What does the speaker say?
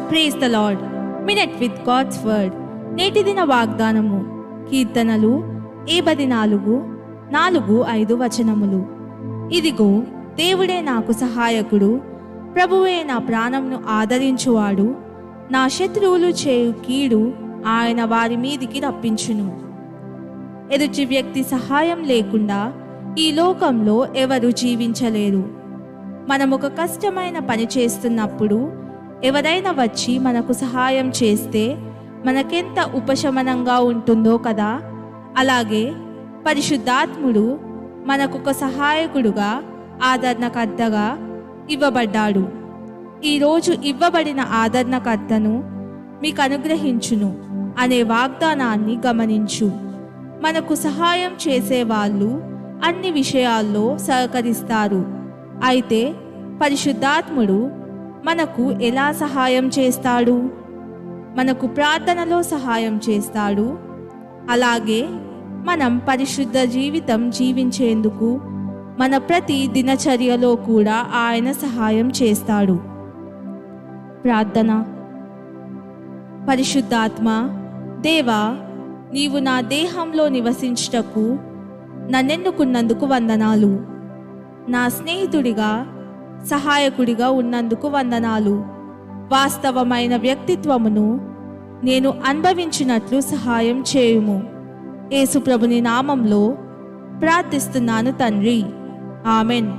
Praise the Lord. Minute with God's word. నేటి దిన వాగ్దానము. కీర్తనలు 84:4-5 ఇదిగో దేవుడే నాకు సహాయకుడు, ప్రభువే నా ప్రాణంను ఆదరించువాడు. నా శత్రువులు చేయు కీడు ఆయన వారి మీదికి రప్పించును. ఎదుటి వ్యక్తి సహాయం లేకుండా ఈ లోకంలో ఎవరు జీవించలేరు. మనం ఒక కష్టమైన పని చేస్తున్నప్పుడు ఎవరైనా వచ్చి మనకు సహాయం చేస్తే మనకెంత ఉపశమనంగా ఉంటుందో కదా. అలాగే పరిశుద్ధాత్ముడు మనకొక సహాయకుడుగా, ఆదరణకర్తగా ఇవ్వబడ్డాడు. ఈరోజు ఇవ్వబడిన ఆదరణకర్తను మీకు అనుగ్రహించును అనే వాగ్దానాన్ని గమనించు. మనకు సహాయం చేసేవాళ్ళు అన్ని విషయాల్లో సహకరిస్తారు. అయితే పరిశుద్ధాత్ముడు మనకు ఎలా సహాయం చేస్తాడు? మనకు ప్రార్థనలో సహాయం చేస్తాడు. అలాగే మనం పరిశుద్ధ జీవితం జీవించేందుకు మన ప్రతి దినచర్యలో కూడా ఆయన సహాయం చేస్తాడు. ప్రార్థన. పరిశుద్ధాత్మ దేవా, నీవు నా దేహంలో నివసించుటకు నన్నెన్నుకున్నందుకు వందనాలు. నా స్నేహితుడిగా, సహాయకుడిగా ఉన్నందుకు వందనాలు. వాస్తవమైన వ్యక్తిత్వమును నేను అనుభవించినట్లు సహాయం చేయుము. యేసు ప్రభుని నామంలో ప్రార్థిస్తున్నాను తండ్రి. ఆమెన్.